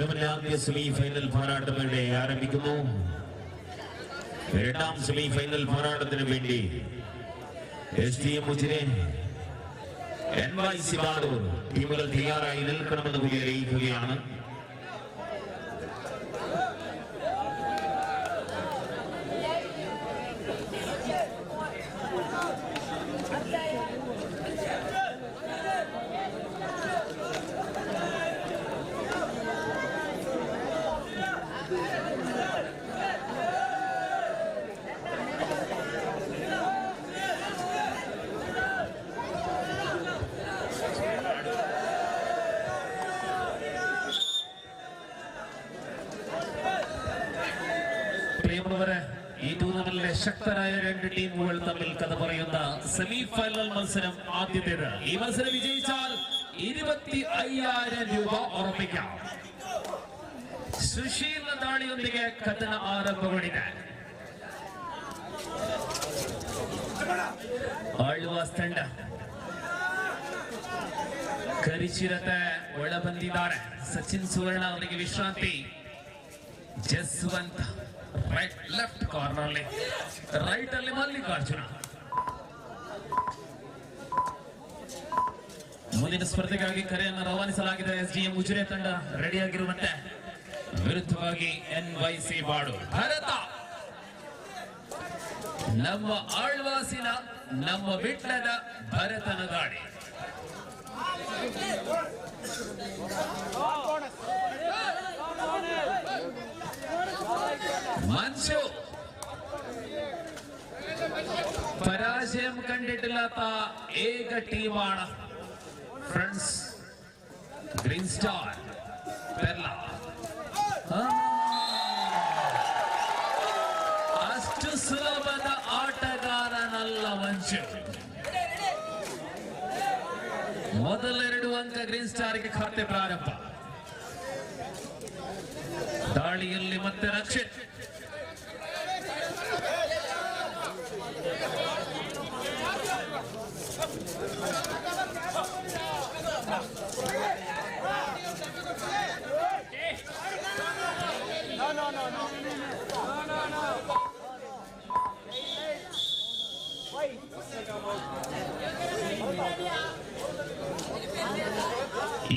ടൂർണമെന്റിലെ semi final പോരാട്ടം ഇവിടെ ആരംഭിക്കുന്നു. രണ്ടാം സെമി ഫൈനൽ പോരാട്ടത്തിന് വേണ്ടി STM ഉജിരെ NYC ബാഡൂർ ടീമുകൾ തയ്യാറായി നിൽക്കണമെന്ന് കൂടി അറിയിക്കുകയാണ്. ഈ ടൂർണമെന്റിലെ ശക്തരായ രണ്ട് ടീമുകൾ തമ്മിൽ കഥ പറയുന്ന സെമി ഫൈനൽ മത്സരം ആദ്യത്തേത്. ഈ മത്സരം വിജയിച്ചാൽ 25,000 രൂപ ഉറപ്പിക്കാം. സുശീൽ ದಾಳಿಯೊಂದಿಗೆ ಕದನ ಆರಂಭಗೊಂಡಿದೆ. ಆಳ್ವಾಸ್ ತಂಡ ಕರಿಚಿರತೆ ಒಳ ಬಂದಿದ್ದಾರೆ. ಸಚಿನ್ ಸುವರ್ಣ ಅವರಿಗೆ ವಿಶ್ರಾಂತಿ. ಜಸ್ವಂತ್ ಲೆಫ್ಟ್ ಕಾರ್ನರ್ ಅಲ್ಲಿ, ರೈಟ್ ಅಲ್ಲಿ ಮಲ್ಲಿಕಾರ್ಜುನ. ಮುಂದಿನ ಸ್ಪರ್ಧೆಗಾಗಿ ಕರೆಯನ್ನು ರವಾನಿಸಲಾಗಿದೆ. SDM ಉಜಿರೆ ತಂಡ ರೆಡಿಯಾಗಿರುವಂತೆ. ವಿರುದ್ಧವಾಗಿ NYC ಬಾಡೂರ್. ಭಾರತ ನಮ್ಮ ಆಳ್ವಾಸಿನ ನಮ್ಮ ಬಿಟ್ಟದ ಭರತನ ದಾಳಿ. മഞ്ജു പരാജയം കണ്ടിട്ടില്ലാത്ത ഏക ടീമാണ് ഫ്രണ്ട്സ് ഗ്രീൻ സ്റ്റാർ പെർല. ಅಷ್ಟು ಸುಲಭದ ಆಟಗಾರನಲ್ಲ ಮಂಜು. ಮೊದಲೆರಡು ಅಂಕ ಗ್ರೀನ್ ಸ್ಟಾರ್ಗೆ ಖಾತೆ ಪ್ರಾರಂಭ. ದಾಳಿಯಲ್ಲಿ ಮತ್ತೆ ರಕ್ಷಿತ್.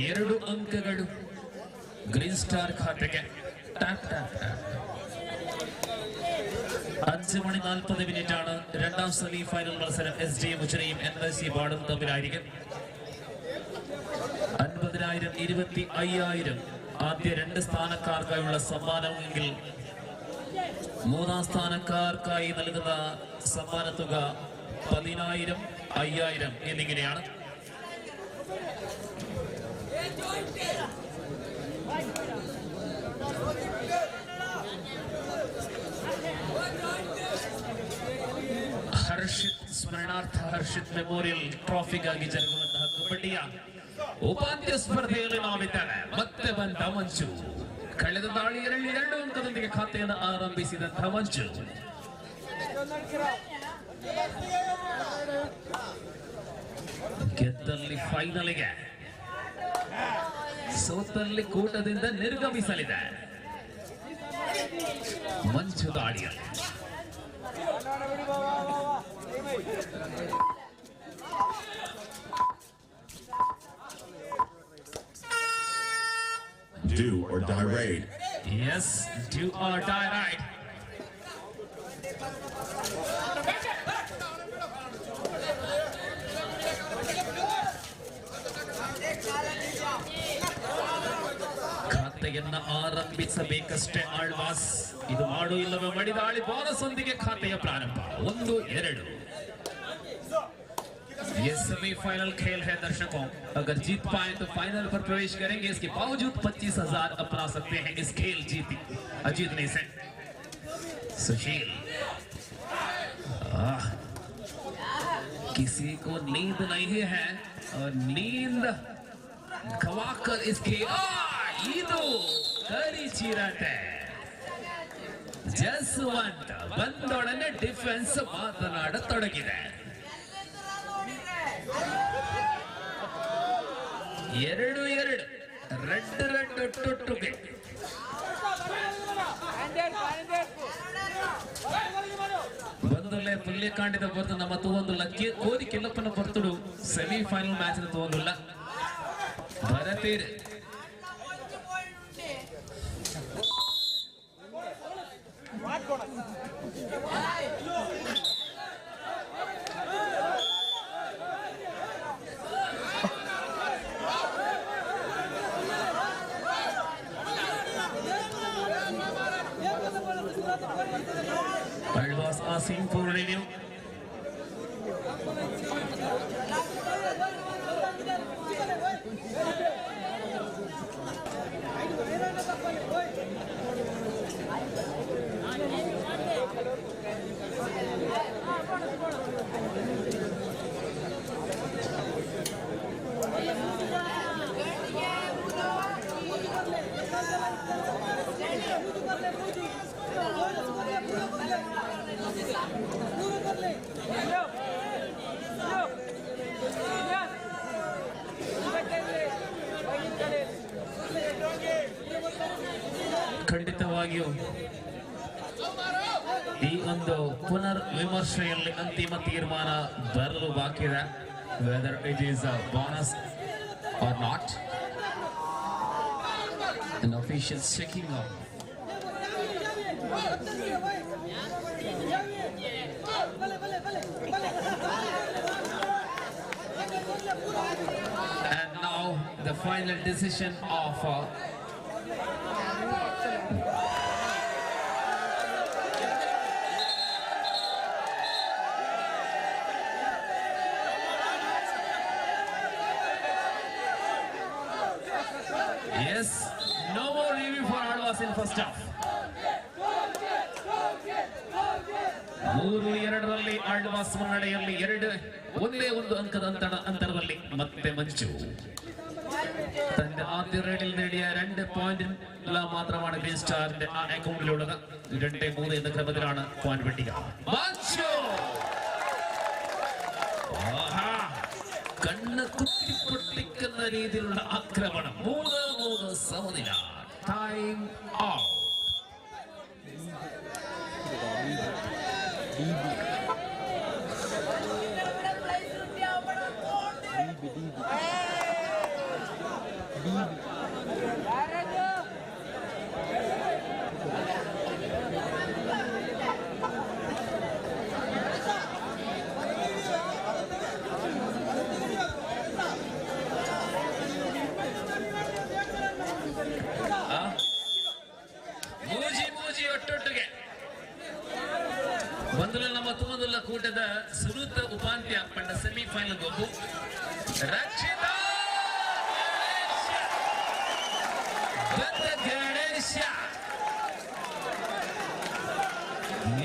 ಎರಡು ಅಂಕಗಳು ಗ್ರೀನ್ ಸ್ಟಾರ್ ಖಾತೆಗೆ. 5:40 ആണ് രണ്ടാം സെമി ഫൈനൽ മത്സരം. SDM ഉജിരെയും NYC ബാഡൂർ തമ്മിലായിരിക്കും. 50,000 25,000 ആദ്യ രണ്ട് സ്ഥാനക്കാർക്കായുള്ള സമ്മാനമെങ്കിൽ മൂന്നാം സ്ഥാനക്കാർക്കായി നൽകുന്ന സമ്മാന തുക 10,000 5,000 എന്നിങ്ങനെയാണ്. ಹರ್ಷಿತ್ ಸ್ಮರಣಾರ್ಥ ಹರ್ಷಿತ್ ಮೆಮೋರಿಯಲ್ ಟ್ರೋಫಿಗಾಗಿ ಜರುಗುವಂತಹ ಕಬಡ್ಡಿಯ ಉಪಾಂತ್ಯ ಸ್ಪರ್ಧೆಯಲ್ಲಿ ನಾವಿದ್ದೇವೆ. ಮತ್ತೆ ಬಂದ ಮಂಜು. ಕಳೆದ ದಾಳಿಯಲ್ಲಿ 2 ಅಂಕದೊಂದಿಗೆ ಖಾತೆಯನ್ನು ಆರಂಭಿಸಿದಂತಹ ಮಂಜು. ಗೆದ್ದಲ್ಲಿ ಫೈನಲ್ಗೆ, ಸೋತಲ್ಲಿ ಕೂಟದಿಂದ ನಿರ್ಗಮಿಸಲಿದೆ. ಮಂಜು ದಾಳಿಯಲ್ಲಿ Do or die raid. Yes, do or die raid. ಖಾತೆಯನ್ನ ಆರಂಭಿಸಬೇಕಷ್ಟೇ ಆಳ್ವಾಸ್. ಇದು ಮಾಡು ಇಲ್ಲವೇ ಮಡಿದಾಳಿ. ಬೋನಸ್ ಒಂದಿಗೆ ಖಾತೆಯ ಪ್ರಾರಂಭ. 1-2. ये सेमीफाइनल खेल है दर्शकों. अगर जीत पाए तो फाइनल पर प्रवेश करेंगे. इसके बावजूद 25,000 अपना सकते हैं इस खेल जीतने से. सुशील, किसी को नींद नहीं है और नींद गवाकर इसके ಇದು ಕರಿಚಿರತೆ. ಜಸ್ವಂತ್ ಬಂದೊಡನೆ ಡಿಫೆನ್ಸ್ ಮಾತನಾಡತೊಡಗಿದೆ. 2-2 ರೆಡ್ ಟೊಟ್ಟುಗೆ ಬಂದಲ್ಲೇ ಪುಲ್ಯ ಕಾಂಡಿದ ಬರ್ತು ನಮ್ಮ ತೂವೊಂದುಲ್ಲ ಕೋದಿ ಕೆಲ್ಲಪ್ಪನ ಬರ್ತುಡು ಸೆಮಿಫೈನಲ್ ಮ್ಯಾಚ್ ತೂವೊಂದುಲ್ಲ ಭರತೀರ್ Alwas asking for review. ಖಂಡಿತವಾಗಿಯೂ ಈ ಒಂದು ಪುನರ್ ವಿಮರ್ಶೆಯಲ್ಲಿ ಅಂತಿಮ ತೀರ್ಮಾನ ಬರಲು ಬಾಕಿ ಇದೆ whether it is a bonus or not an official checking out and now the final decision of yes, no more review for Alwas in first half. 3-2 Alva's ಮುನ್ನಡೆಯಲ್ಲಿ ಒಂದೇ ಒಂದು ಅಂಕದ ಅಂತರದಲ್ಲಿ ಮತ್ತೆ ಮಂಚು തന്റെ ആദ്യ റൈഡിൽ നേടിയ 2 പോയിന്റ് മാത്രമാണ് ഗ്രീൻ സ്റ്റാറിന്റെ ആ അക്കൗണ്ടിലുള്ളത് 2-3 എന്ന ക്രമത്തിലാണ് പോയിന്റ് പട്ടിക കണ്ണ് കുത്തിപ്പൊട്ടിക്കുന്ന രീതിയിലുള്ള ആക്രമണം 3-3 സമനില ടൈം ഔട്ട് ಬಂದಲ್ಲ ನಮ್ಮ ತುಮದುಲ್ಲ ಕೂಟದ ಸುರುತ ಉಪಾಂತ್ಯ ಪಂಡ ಸೆಮಿಫೈನಲ್ ಗೋಪು ರಕ್ಷಿತ ಗಣೇಶ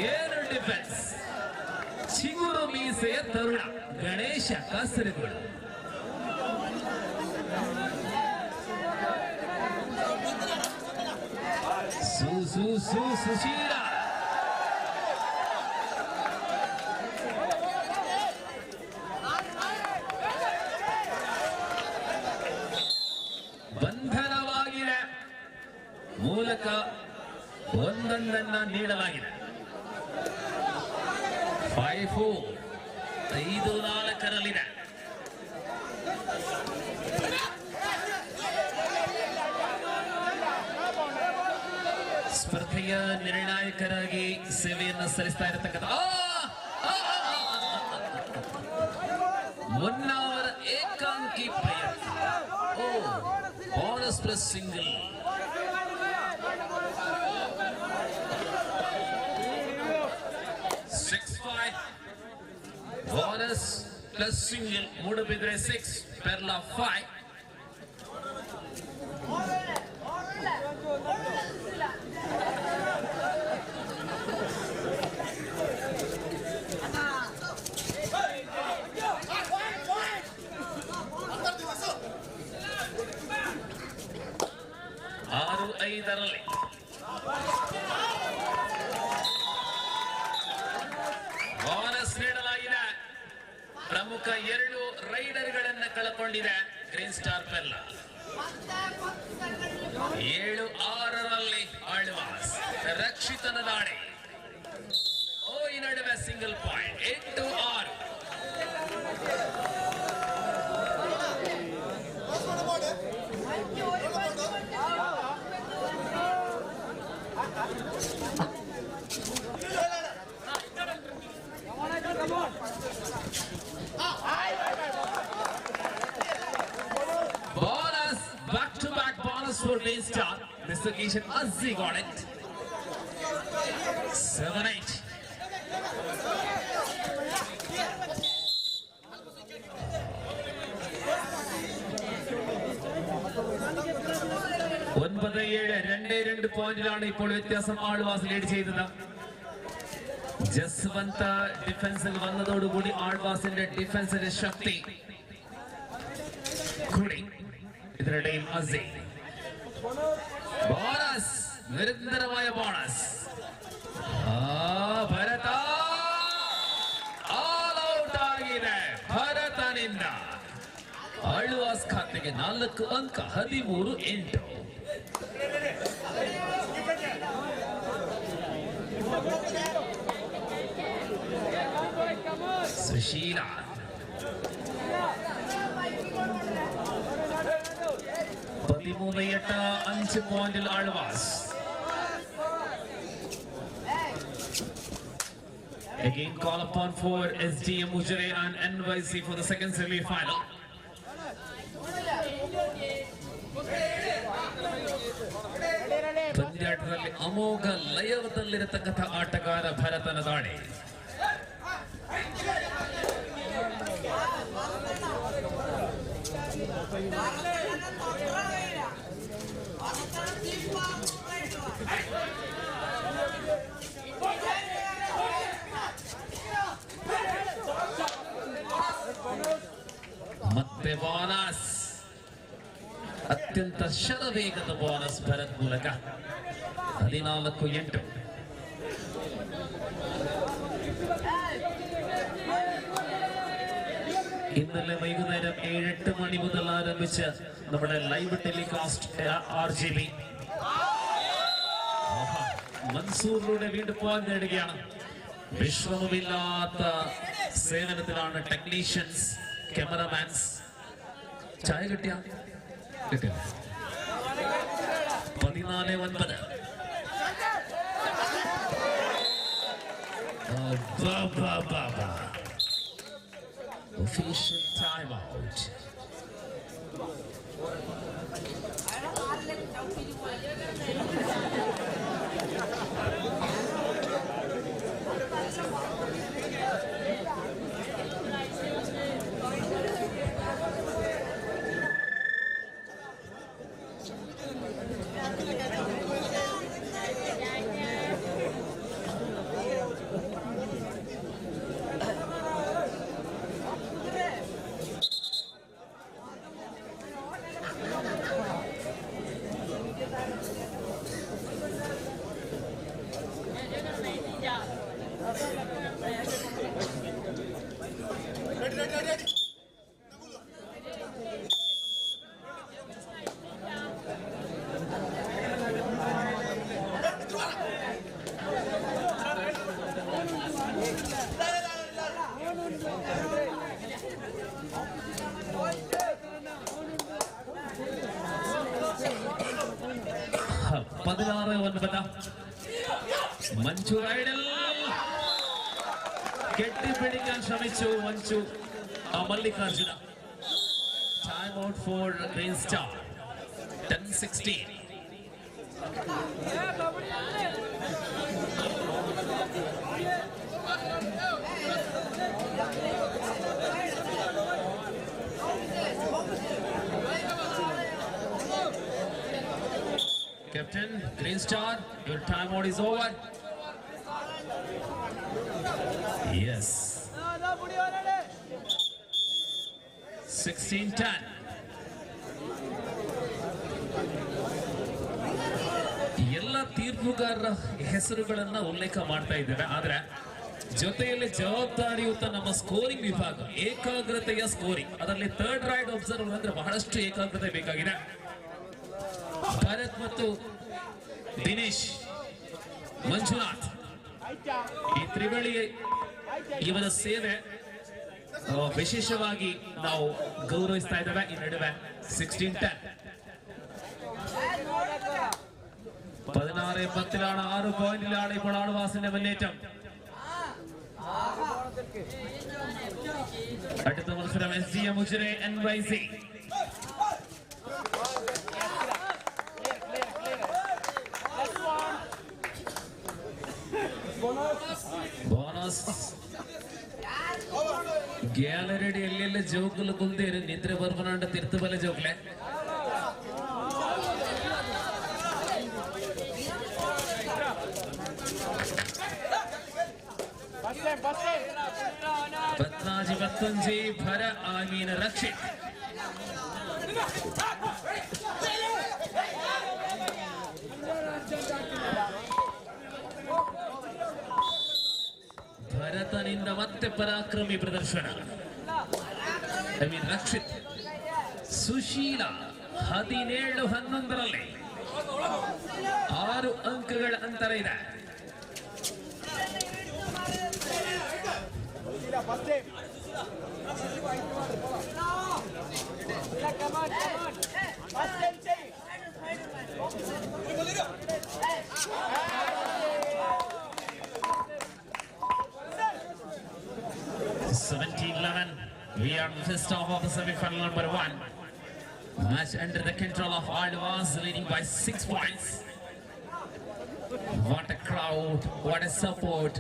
ಏನು ಡಿಫೆನ್ಸ್ ಚಿಗುರು ಮೀಸೆಯ ತರುಣ ಗಣೇಶ ಕಾಸರಗೋಡು ಸುಶೀಲ ಬಂಧನವಾಗಿದೆ ಮೂಲಕ ಒಂದೊಂದನ್ನ ನೀಡಲಾಗಿದೆ 5-4 ಸ್ಪರ್ಧೆಯ ನಿರ್ಣಾಯಕರಾಗಿ ಸೇವೆಯನ್ನು ಸಲ್ಲಿಸ್ತಾ ಇರತಕ್ಕಂಥ ಮುನ್ನವರ ಏಕಾಂಗಿ ಪ್ರಯತ್ನ bonus plus single bonus plus single Moodbidri 6 Perla 5 6-5 bonus ನೀಡಲಾಗಿದೆ ಪ್ರಮುಖ 2 ರೈಡರ್ಗಳನ್ನು ಕಳಕೊಂಡಿದೆ ಗ್ರೀನ್ ಸ್ಟಾರ್ ಪೆರ್ಲಾ 7-6 ಆಳ್ವಾಸ್ ರಕ್ಷಿತನ ದಾಳಿ. ಈ ನಡುವೆ single point 8-6. Bonus, back-to-back bonus for Daystar. This occasion, Azzi got it. 7-8. ഒൻപത് 7 പോയിന്റിലാണ് ഇപ്പോൾ വ്യത്യാസം ആൾവാസ് ലീഡ് ചെയ്തത്. ജസ്വന്ത് ഡിഫൻസിൽ വന്നതോടുകൂടി ആൾവാസിന്റെ ഡിഫൻസിന്റെ ശക്തി കൂടി. ഇതിനിടയിൽ അസി ബോണസ്, നിരന്തരമായ ബോണസ്. ಭರತ ಆಲ್ ಔಟ್ ಆಗಿದೆ. ಭರತನಿಂದ ಆಳ್ವಾಸ್ ಖಾತೆಗೆ 4 ಅಂಕ. 13-8. സുശീല 13-8. 5 പോയിന്റിൽ ആಳ್വാസ്. Again call upon for SDM Ujare and NYC for the second semi-final. ಪಂದ್ಯಾಟದಲ್ಲಿ ಅಮೋಘ ಲಯದಲ್ಲಿರತಕ್ಕಂಥ ಆಟಗಾರ ಭರತನ ದಾಳಿ. ಮತ್ತೆ ಬೋನಸ್, ಅತ್ಯಂತ ಶರವೇಗದ ಬೋನಸ್ ಭರತ್ ಮೂಲಕ. 14-8. ഇന്നലെ വൈകുന്നേരം 7-8 മണി മുതൽ ആരംഭിച്ച നമ്മുടെ ലൈവ് ടെലികാസ്റ്റ് RGB മൻസൂറിലൂടെ വീണ്ടും പോകാൻ നേടുകയാണ്. വിശ്രമമില്ലാത്ത സേവനത്തിലാണ് ടെക്നീഷ്യൻസ്, ക്യാമറമാൻസ്. ചായ കിട്ടിയ 14-9. Official timeout. മഞ്ജു റൈഡൽ കെട്ടിപ്പിടിക്കാൻ ശ്രമിച്ചു Manju Mallikarjuna. Time out for green star. 10-16. Captain, Green Star, your timeout is over. Yes. 16-10. ಎಲ್ಲ ತೀರ್ಪುಗಾರರ ಹೆಸರುಗಳನ್ನ ಉಲ್ಲೇಖ ಮಾಡ್ತಾ ಇದ್ದೇವೆ. ಆದ್ರೆ ಜೊತೆಯಲ್ಲಿ ಜವಾಬ್ದಾರಿಯುತ ನಮ್ಮ ಸ್ಕೋರಿಂಗ್ ವಿಭಾಗ, ಏಕಾಗ್ರತೆಯ ಸ್ಕೋರಿಂಗ್, ಅದರಲ್ಲಿ ಥರ್ಡ್ ರೈಡ್ ಅಬ್ಸರ್ವರ್ ಅಂದ್ರೆ ಬಹಳಷ್ಟು ಏಕಾಗ್ರತೆ ಬೇಕಾಗಿದೆ. ಭಾರತ್ ಮತ್ತು ದಿನೇಶ್ ಮಂಜುನಾಥ್. ಈ ತ್ರಿವಳಿ ಇವರ ಸೇವೆ ವಿಶೇಷವಾಗಿ ನಾವು ಗೌರವಿಸ್ತಾ ಇದ್ದೇವೆ. ಈ ನಡುವೆ 16-10 16-10 6 പോയിന്റിലാണ് ഇപ്പോൾ ആൾവാസിന്റെ മുന്നേറ്റം. അടുത്ത മത്സരം SGM ഉജിരെ NYC. బోనస్ ಗ್ಯಾಲರಿಡಿ ಎಲ್ಲೆಲ್ಲ ಜೋಕುಲು ಕುಂದೇರು ನಿದ್ರೆ ಬರ್ಬನಂಡ ತಿರ್ತಬಲೆ ಜೋಕ್ಲೆ. ಪತ್ನಾಜಿ ಪತ್ತಂಜಿ ಭರ ಆಮೀನ ರಕ್ಷಿತ್. ಭರತನಿಂದ ಮತ್ತೆ ಪರಾಕ್ರಮಿ ಪ್ರದರ್ಶನ. ರಕ್ಷಿತ್. ಸುಶೀಲ 17-11 6 ಅಂಕಗಳ ಅಂತರ ಇದೆ. We are the first half of the semi-final number 1. Match under the control of Aldwas, leading by 6 points. What a crowd, what a support,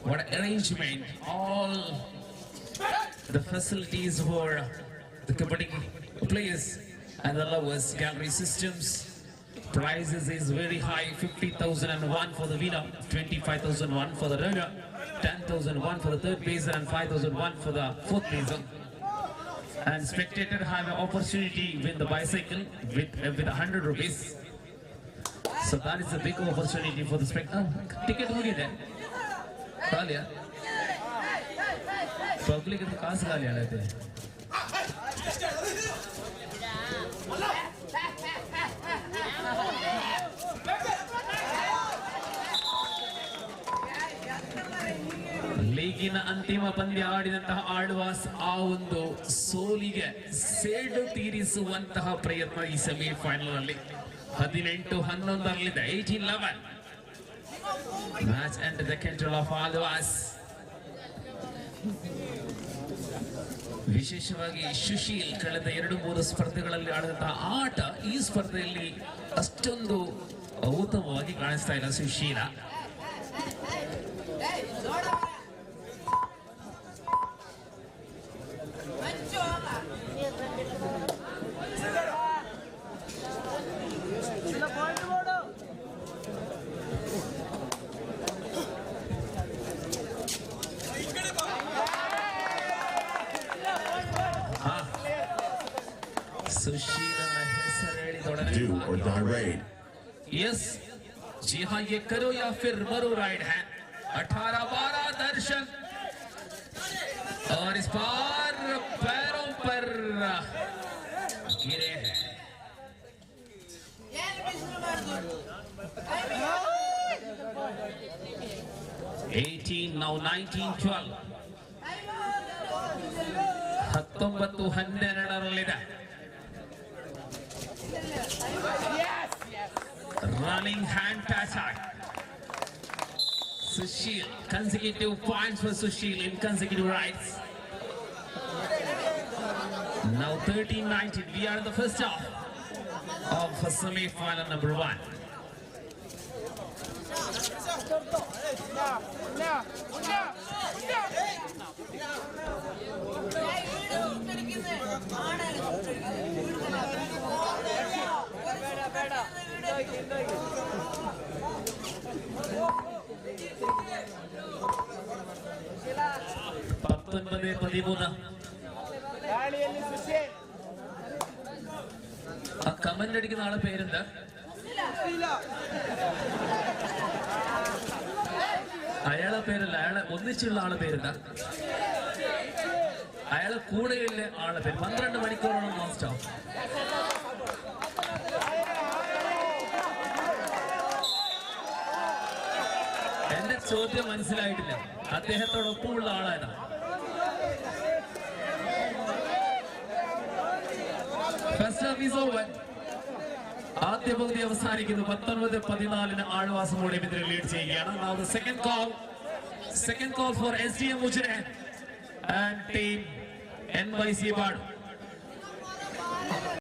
what an arrangement. All the facilities for the Kabaddi players and the lovers. Gallery systems. Prizes is very high. 50,001 for the winner, 25,001 for the runner, 10,001 for the third placer and 5,001 for the fourth placer. And spectators have an opportunity to win the bicycle with 100 rupees. So that is a big opportunity for the spectator. Ticket होगी there. Kaliya. Public तो कास कालिया लेते हैं. ಲೀಗಿನ ಅಂತಿಮ ಪಂದ್ಯ ಆಡಿದಂತಹ ಆಳ್ವಾಸ್ ಆ ಒಂದು ಸೋಲಿಗೆ ಸೇಡು ತೀರಿಸುವಂತಹ ಪ್ರಯತ್ನ ಈ ಸೆಮಿಫೈನಲ್ ನಲ್ಲಿ 18-11 18-11 match under the control of Alvas. ವಿಶೇಷವಾಗಿ ಸುಶೀಲ್ ಕಳೆದ 2-3 ಸ್ಪರ್ಧೆಗಳಲ್ಲಿ ಆಡಿದಂತಹ ಆಟ ಈ ಸ್ಪರ್ಧೆಯಲ್ಲಿ ಅಷ್ಟೊಂದು ಉತ್ತಮವಾಗಿ ಕಾಣಿಸ್ತಾ ಇಲ್ಲ ಸುಶೀಲ. Do or die raid. Yes जी हाँ, ये करो या फिर मरो राइड है. 18-12 दर्शक और इस बार पैरों पर गिरे हैं. now 19-12 19-12 running hand attack. Sushil, consecutive points for Sushil in consecutive rides. Now 13-19. We are in the first half of semi-final number 1. ആ കമന്റ് അടിക്കുന്ന ആളെ പേരെന്താ? അയാളെ പേരല്ല, അയാളെ ഒന്നിച്ചുള്ള ആളെ പേരെന്താ? അയാളെ കൂടെയുള്ള ആളെ പേര്. 12 മണിക്കൂറോളം നോൺ സ്റ്റോപ്പ്. എന്റെ ചോദ്യം മനസ്സിലായിട്ടില്ല. അദ്ദേഹത്തോടൊപ്പമുള്ള ആളാണ്. First half is over. ആദ്യ പകുതി അവസാനിക്കുന്നു. 19-14 ആൾവാസം എതിരെ ലീഡ് ചെയ്യുകയാണ്. Now the second call for SDM Ujire and team NYC Badu.